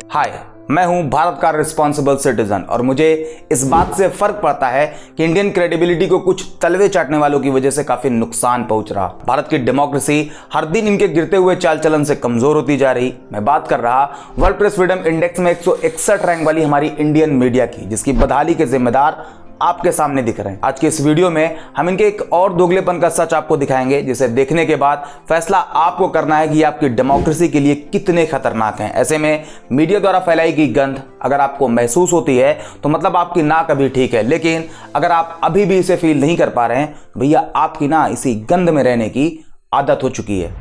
हाय, मैं हूं भारत का रिस्पॉन्सिबल सिटीजन और मुझे इस बात से फर्क पड़ता है कि इंडियन क्रेडिबिलिटी को कुछ तलवे चाटने वालों की वजह से काफी नुकसान पहुंच रहा। भारत की डेमोक्रेसी हर दिन इनके गिरते हुए चाल चलन से कमजोर होती जा रही। मैं बात कर रहा वर्ल्ड प्रेस फ्रीडम इंडेक्स में 161 रैंक वाली हमारी इंडियन मीडिया की, जिसकी बदहाली के जिम्मेदार आपके सामने दिख रहे हैं। आज के इस वीडियो में हम इनके एक और दोगलेपन का सच आपको दिखाएंगे, जिसे देखने के बाद फैसला आपको करना है कि ये आपकी डेमोक्रेसी के लिए कितने खतरनाक हैं। ऐसे में मीडिया द्वारा फैलाई गई गंध अगर आपको महसूस होती है तो मतलब आपकी नाक अभी ठीक है, लेकिन अगर आप अभी भी इसे फील नहीं कर पा रहे हैं, भैया आपकी ना इसी गंध में रहने की आदत हो चुकी है।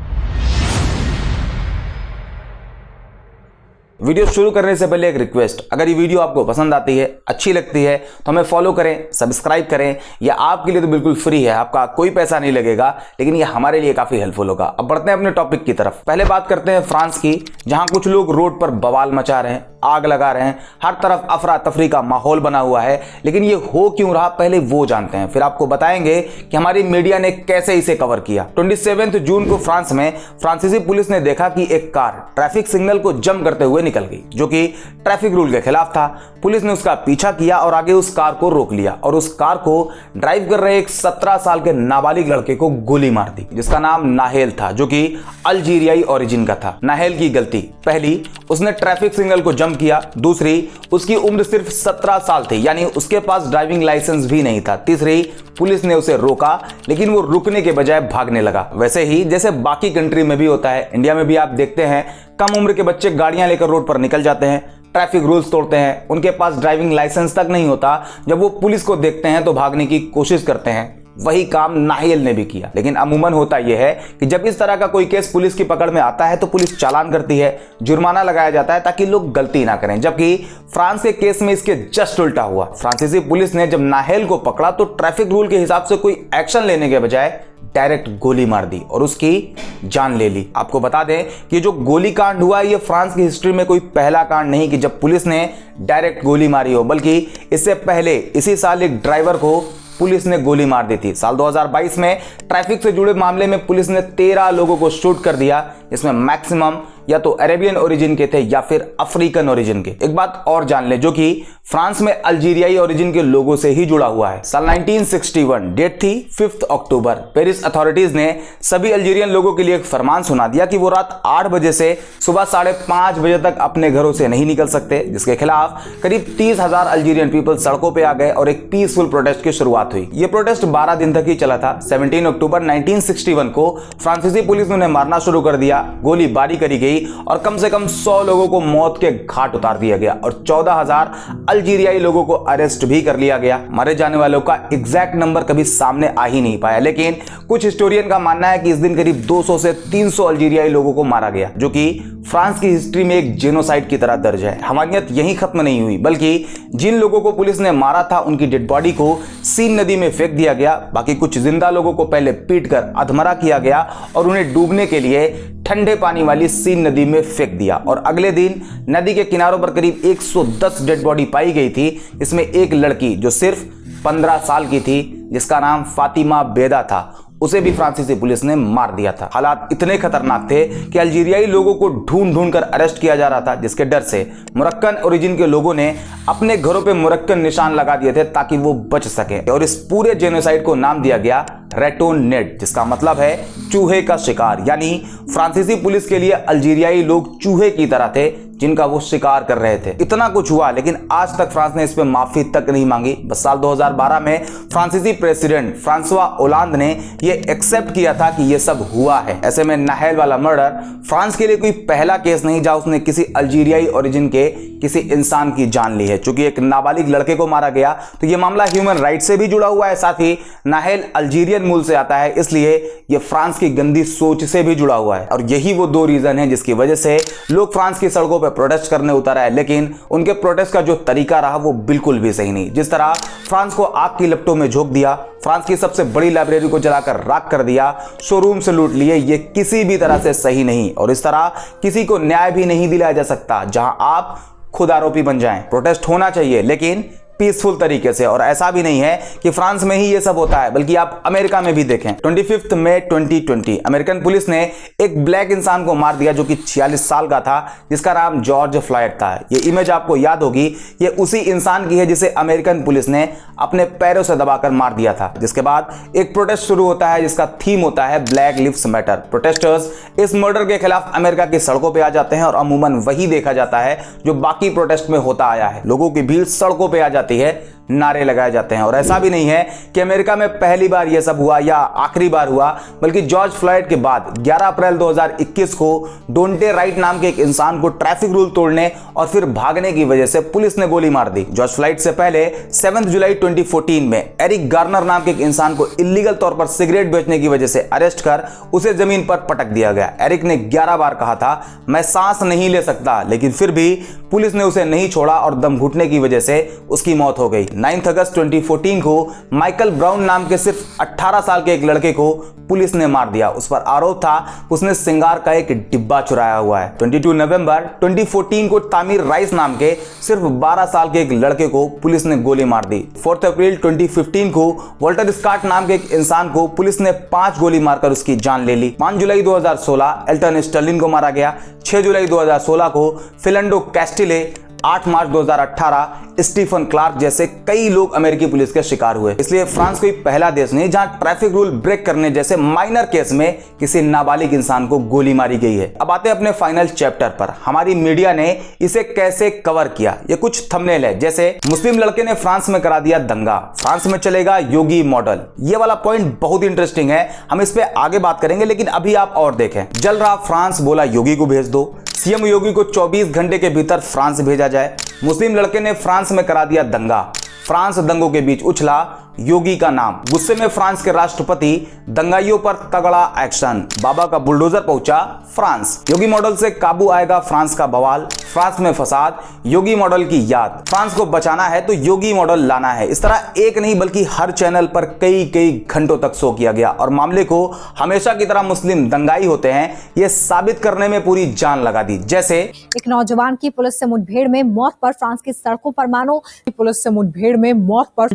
वीडियो शुरू करने से पहले एक रिक्वेस्ट, अगर ये वीडियो आपको पसंद आती है, अच्छी लगती है तो हमें फॉलो करें, सब्सक्राइब करें। यह आपके लिए तो बिल्कुल फ्री है, आपका कोई पैसा नहीं लगेगा, लेकिन ये हमारे लिए काफी हेल्पफुल होगा। अब बढ़ते हैं अपने टॉपिक की तरफ। पहले बात करते हैं फ्रांस की, जहां कुछ लोग रोड पर बवाल मचा रहे हैं, आग लगा रहे हैं, हर तरफ अफरा तफरी का माहौल बना हुआ है। लेकिन ये हो क्यों रहा, पहले वो जानते हैं, फिर आपको बताएंगे कि हमारी मीडिया ने कैसे इसे कवर किया। 27 जून को फ्रांस में फ्रांसीसी पुलिस ने देखा कि एक कार ट्रैफिक सिग्नल को जम करते हुए निकल गई, जो कि ट्रैफिक रूल के खिलाफ था। पुलिस ने उसका पीछा किया और आगे उस कार को रोक लिया और उस कार को ड्राइव कर रहे एक 17 साल के नाबालिग लड़के को गोली मार दी, जिसका नाम नाहेल था, जो कि अल्जीरियाई ओरिजिन का था। नाहेल की गलती, पहली, उसने ट्रैफिक सिग्नल को जम किया। दूसरी, उसकी उम्र सिर्फ 17 साल थी, यानी उसके पास ड्राइविंग लाइसेंस भी नहीं था। तीसरी, पुलिस ने उसे रोका, लेकिन वो रुकने के बजाय भागने लगा। वैसे ही जैसे बाकी कंट्री में भी होता है, इंडिया में भी आप देखते हैं कम उम्र के बच्चे गाड़ियां लेकर रोड पर निकल जाते हैं, ट्रैफिक रूल्स तोड़ते हैं, उनके पास ड्राइविंग लाइसेंस तक नहीं होता। जब वो पुलिस को देखते हैं तो भागने की कोशिश करते हैं। वही काम नाहेल ने भी किया। लेकिन अमूमन होता यह है कि जब इस तरह का कोई केस पुलिस की पकड़ में आता है तो पुलिस चालान करती है, जुर्माना लगाया जाता है ताकि लोग गलती ना करें। जबकि फ्रांस के केस में इसके जस्ट उल्टा हुआ। फ्रांसीसी पुलिस ने जब नाहेल को पकड़ा तो ट्रैफिक रूल के हिसाब से कोई एक्शन लेने के बजाय डायरेक्ट गोली मार दी और उसकी जान ले ली। आपको बता दें कि जो गोली कांड हुआ है, ये फ्रांस की हिस्ट्री में कोई पहला कांड नहीं कि जब पुलिस ने डायरेक्ट गोली मारी हो, बल्कि इससे पहले इसी साल एक ड्राइवर को पुलिस ने गोली मार दी थी। साल 2022 में ट्रैफिक से जुड़े मामले में पुलिस ने 13 लोगों को शूट कर दिया, इसमें मैक्सिमम या तो अरेबियन ओरिजिन के थे या फिर अफ्रीकन ओरिजिन के। एक बात और जान ले, जो कि फ्रांस में अल्जीरियाई ओरिजिन के लोगों से ही जुड़ा हुआ है। साल 1961, डेट थी 5 अक्टूबर। पेरिस अथॉरिटीज ने सभी अल्जीरियन लोगों के लिए एक फरमान सुना दिया कि वो रात 8 बजे से सुबह 5:30 बजे तक अपने घरों से नहीं निकल सकते, जिसके खिलाफ करीब 30,000 अल्जीरियन पीपल सड़कों पर आ गए और एक पीसफुल प्रोटेस्ट की शुरुआत हुई। यह प्रोटेस्ट 12 दिन तक ही चला था। 17 अक्टूबर 1961 को फ्रांसीसी पुलिस ने उन्हें मारना शुरू कर दिया, गोलीबारी करी गई और कम से कम 100 लोगों को मौत के घाट उतार दिया गया और 14,000 अल्जीरियाई लोगों को अरेस्ट भी कर लिया गया। मारे जाने वालों का एग्जैक्ट नंबर कभी सामने आ ही नहीं पाया, लेकिन कुछ हिस्टोरियन का मानना है कि इस दिन करीब 200 से 300 अल्जीरियाई लोगों को मारा गया, जो कि फ्रांस की हिस्ट्री में एक जेनोसाइड की तरह दर्ज है। हमारियत यहीं खत्म नहीं हुई, बल्कि जिन लोगों को पुलिस ने मारा था उनकी डेड बॉडी को सीन नदी में फेंक दिया गया। बाकी कुछ जिंदा लोगों को पहले पीटकर अधमरा किया गया और उन्हें डूबने के लिए ठंडे पानी वाली सीन नदी में फेंक दिया और अगले दिन नदी के किनारों पर करीब 110 डेड बॉडी पाई गई थी। इसमें एक लड़की जो सिर्फ 15 साल की थी, जिसका नाम फातिमा बेदा था, उसे भी फ्रांसीसी पुलिस ने मार दिया था। हालात इतने खतरनाक थे कि अल्जीरियाई लोगों को ढूंढ ढूंढ कर अरेस्ट किया जा रहा था, जिसके डर से मोरक्कन ओरिजिन के लोगों ने अपने घरों पे मोरक्कन निशान लगा दिए थे ताकि वो बच सके। और इस पूरे जेनोसाइड को नाम दिया गया रेटोन नेट, जिसका मतलब है चूहे का शिकार। यानी फ्रांसीसी पुलिस के लिए अल्जीरियाई लोग चूहे की तरह थे जिनका वो शिकार कर रहे थे। इतना कुछ हुआ, लेकिन आज तक फ्रांस ने इस पे माफी तक नहीं मांगी। बस साल 2012 में फ्रांसीसी प्रेसिडेंट फ्रांसवा ओलांद ने ये एक्सेप्ट किया था कि ये सब हुआ है। ऐसे में नाहेल वाला मर्डर फ्रांस के लिए कोई पहला केस नहीं जहां उसने किसी अल्जीरियाई ओरिजिन के किसी इंसान की जान ली है। चूंकि एक नाबालिग लड़के को मारा गया तो ये मामला ह्यूमन राइट से भी जुड़ा हुआ है, साथ ही नाहेल अल्जीरियन मूल से आता है, इसलिए ये फ्रांस की गंदी सोच से भी जुड़ा हुआ है। और यही वो दो रीजन है जिसकी वजह से लोग फ्रांस की सड़कों पर प्रोटेस्ट करने उतर आए। लेकिन उनके प्रोटेस्ट का जो तरीका रहा वो बिल्कुल भी सही नहीं। जिस तरह फ्रांस को आग की लपटों में झोंक दिया, फ्रांस की सबसे बड़ी लाइब्रेरी को जलाकर राख कर दिया, शोरूम से लूट लिए, ये किसी भी तरह से सही नहीं। और इस तरह किसी को न्याय भी नहीं दिलाया जा सकता जहां आप खुद आरोपी बन जाएं। प्रोटेस्ट होना चाहिए, लेकिन पीसफुल तरीके से। और ऐसा भी नहीं है कि फ्रांस में ही ये सब होता है, बल्कि आप अमेरिका में भी देखें। 25 मई 2020 अमेरिकन पुलिस ने एक ब्लैक इंसान को मार दिया जो कि 46 साल का था, जिसका नाम जॉर्ज फ्लॉयड था। ये इमेज आपको याद होगी, ये उसी इंसान की है जिसे अमेरिकन पुलिस ने अपने पैरों से दबाकर मार दिया था। जिसके बाद एक प्रोटेस्ट शुरू होता है जिसका थीम होता है ब्लैक लिव्स मैटर। प्रोटेस्टर्स इस मर्डर के खिलाफ अमेरिका की सड़कों पर आ जाते हैं और अमूमन वही देखा जाता है जो बाकी प्रोटेस्ट में होता आया है। लोगों की भीड़ सड़कों पर आ जाती है, नारे लगाए जाते हैं। और ऐसा भी नहीं है कि अमेरिका में पहली बार यह सब हुआ या आखिरी बार हुआ, बल्कि जॉर्ज फ्लॉयड के बाद 11 अप्रैल 2021 को डोंटे राइट नाम के एक इंसान को ट्रैफिक रूल तोड़ने और फिर भागने की वजह से पुलिस ने गोली मार दी। जॉर्ज फ्लॉयड से पहले 7 जुलाई 2014 में एरिक गार्नर नाम के एक इंसान को इलीगल तौर पर सिगरेट बेचने की वजह से अरेस्ट कर उसे जमीन पर पटक दिया गया। एरिक ने 11 बार कहा था मैं सांस नहीं ले सकता, लेकिन फिर भी पुलिस ने उसे नहीं छोड़ा और दम घुटने की वजह से उसकी मौत हो गई। 9 अगस्त 2014 को माइकल ब्राउन नाम के सिर्फ 18 साल के एक लड़के को पुलिस ने मार दिया। उस पर आरोप था उसने सिंगार का एक डिब्बा चुराया हुआ है। 22 नवंबर 2014 को तामिर राइस नाम के सिर्फ 12 साल के एक लड़के को पुलिस ने गोली मार दी। 4 अप्रैल 2015 को वॉल्टर स्कॉट नाम के एक इंसान को पुलिस ने 5 गोली मारकर उसकी जान ले ली। 5 जुलाई 2016 एल्टन स्टर्लिन को मारा गया। 6 जुलाई 2016 को फिलेंडो कैस्टिले, 8 मार्च 2018 स्टीफन क्लार्क जैसे कई लोग अमेरिकी पुलिस के शिकार हुए। इसलिए फ्रांस कोई पहला देश नहीं जहां ट्रैफिक रूल ब्रेक करने जैसे माइनर केस में किसी नाबालिग इंसान को गोली मारी गई है। अब आते हैं अपने फाइनल चैप्टर पर। हमारी मीडिया ने इसे कैसे कवर किया, ये कुछ थंबनेल है, जैसे मुस्लिम लड़के ने फ्रांस में करा दिया दंगा, फ्रांस में चलेगा योगी मॉडल। ये वाला पॉइंट बहुत इंटरेस्टिंग है, हम इस पे आगे बात करेंगे, लेकिन अभी आप और देखें। जल रहा फ्रांस, बोला योगी को भेज दो। सीएम योगी को 24 घंटे के भीतर फ्रांस भेजा जाए। मुस्लिम लड़के ने फ्रांस में करा दिया दंगा, फ्रांस दंगों के बीच उछला योगी का नाम। गुस्से में फ्रांस के राष्ट्रपति, दंगाइयों पर तगड़ा एक्शन, बाबा का बुलडोजर पहुंचा फ्रांस। योगी मॉडल से काबू आएगा फ्रांस का बवाल, फ्रांस में फसाद, योगी मॉडल की याद। फ्रांस को बचाना है तो योगी मॉडल लाना है। इस तरह एक नहीं बल्कि हर चैनल पर कई घंटों तक शो किया गया और मामले को हमेशा की तरह मुस्लिम दंगाई होते हैं ये साबित करने में पूरी जान लगा दी। जैसे एक नौजवान की पुलिस से मुठभेड़ में मौत पर फ्रांस की सड़कों पर मानो पुलिस से मुठभेड़ में मौत पर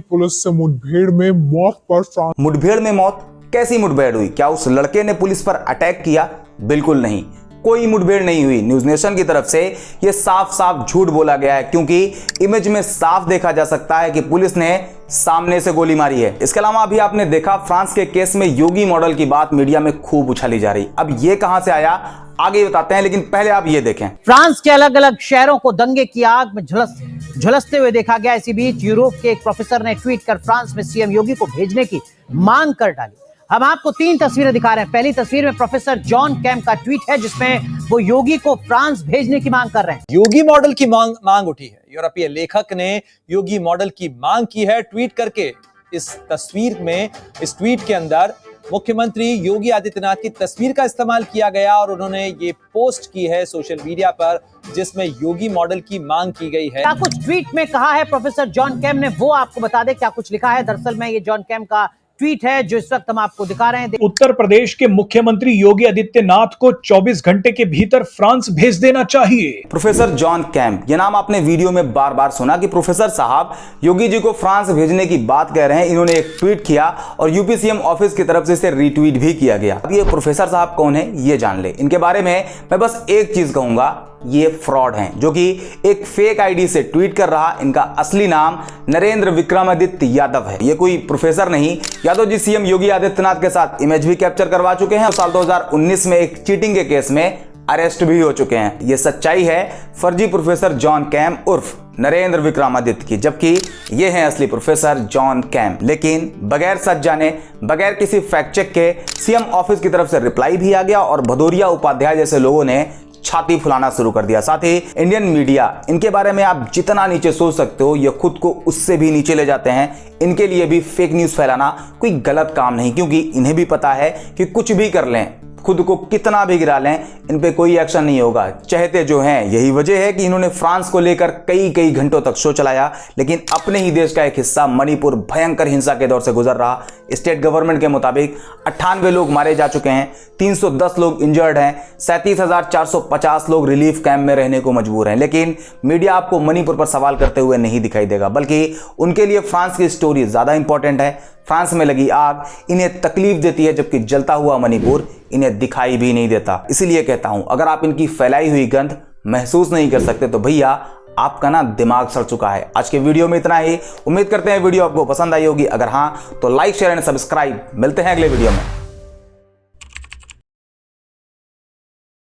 फ्रांस। मुठभेड़ में मौत कैसी मुठभेड़ हुई? क्या उस लड़के ने पुलिस पर अटैक किया? बिल्कुल नहीं, कोई मुठभेड़ नहीं हुई। न्यूज नेशन की तरफ से यह साफ साफ झूठ बोला गया है, क्योंकि इमेज में साफ देखा जा सकता है कि पुलिस ने सामने से गोली मारी है। इसके अलावा अभी आपने देखा फ्रांस के केस में योगी मॉडल की बात मीडिया में खूब उछाली जा रही। अब ये कहां से आया आगे बताते हैं, लेकिन पहले आप ये देखें। फ्रांस के अलग अलग शहरों को दंगे की आग में झुलसते हुए देखा गया। इसी बीच यूरोप के एक प्रोफेसर ने ट्वीट कर फ्रांस में सीएम योगी को भेजने की मांग कर डाली। हम आपको 3 तस्वीरें दिखा रहे हैं। पहली तस्वीर में प्रोफेसर जॉन कैम का ट्वीट है जिसमें वो योगी को फ्रांस भेजने की मांग कर रहे हैं। योगी मॉडल की मांग उठी है। यूरोपीय लेखक ने योगी मॉडल की मांग की है ट्वीट करके। इस तस्वीर में, इस ट्वीट के अंदर मुख्यमंत्री योगी आदित्यनाथ की तस्वीर का इस्तेमाल किया गया और उन्होंने ये पोस्ट की है सोशल मीडिया पर जिसमें योगी मॉडल की मांग की गई है। क्या कुछ ट्वीट में कहा है प्रोफेसर जॉन कैम ने, वो आपको बता दे क्या कुछ लिखा है। दरअसल में ये जॉन कैम का ट्वीट है जो इस वक्त हम आपको दिखा रहे हैं। उत्तर प्रदेश के मुख्यमंत्री योगी आदित्यनाथ को 24 घंटे के भीतर फ्रांस भेज देना चाहिए। प्रोफेसर जॉन कैम, ये नाम आपने वीडियो में बार बार सुना कि प्रोफेसर साहब योगी जी को फ्रांस भेजने की बात कह रहे हैं। इन्होंने एक ट्वीट किया और यूपी सीएम ऑफिस की तरफ से इसे रीट्वीट भी किया गया। अब ये प्रोफेसर साहब कौन है ये जान ले। इनके बारे में मैं बस एक चीज कहूंगा, ये फ्रॉड हैं, जो कि एक फेक आईडी से ट्वीट कर रहा। इनका असली नाम नरेंद्र विक्रमादित्य यादव है। ये कोई प्रोफेसर नहीं। यादव जी सीएम योगी आदित्यनाथ के साथ इमेज भी कैप्चर करवा चुके हैं और साल 2019 में एक चीटिंग के केस में अरेस्ट भी हो चुके हैं। ये सच्चाई है फर्जी प्रोफेसर जॉन कैम उर्फ नरेंद्र विक्रमादित्य की, जबकि ये हैं असली प्रोफेसर जॉन कैम। लेकिन बगैर सच जाने, बगैर किसी फैक्ट चेक के सीएम ऑफिस की तरफ से रिप्लाई भी आ गया और भदौरिया उपाध्याय जैसे लोगों ने छाती फुलाना शुरू कर दिया। साथ ही इंडियन मीडिया, इनके बारे में आप जितना नीचे सोच सकते हो ये खुद को उससे भी नीचे ले जाते हैं। इनके लिए भी फेक न्यूज फैलाना कोई गलत काम नहीं, क्योंकि इन्हें भी पता है कि कुछ भी कर लें खुद को कितना भी गिरा लें, इन पे कोई एक्शन नहीं होगा। चहते जो हैं, यही वजह है कि इन्होंने फ्रांस को लेकर कई घंटों तक शो चलाया, लेकिन अपने ही देश का एक हिस्सा मणिपुर भयंकर हिंसा के दौर से गुजर रहा। स्टेट गवर्नमेंट के मुताबिक 98 लोग मारे जा चुके हैं, 310 लोग इंजर्ड हैं, 37,450 लोग रिलीफ कैंप में रहने को मजबूर हैं। लेकिन मीडिया आपको मणिपुर पर सवाल करते हुए नहीं दिखाई देगा, बल्कि उनके लिए फ्रांस की स्टोरी ज्यादा इंपॉर्टेंट है। फ्रांस में लगी आग इन्हें तकलीफ देती है, जबकि जलता हुआ मणिपुर इन्हें दिखाई भी नहीं देता। इसीलिए कहता हूं, अगर आप इनकी फैलाई हुई गंध महसूस नहीं कर सकते तो भैया आपका ना दिमाग सड़ चुका है। आज के वीडियो में इतना ही। उम्मीद करते हैं वीडियो आपको पसंद आई होगी। अगर हाँ तो लाइक, शेयर एंड सब्सक्राइब। मिलते हैं अगले वीडियो में।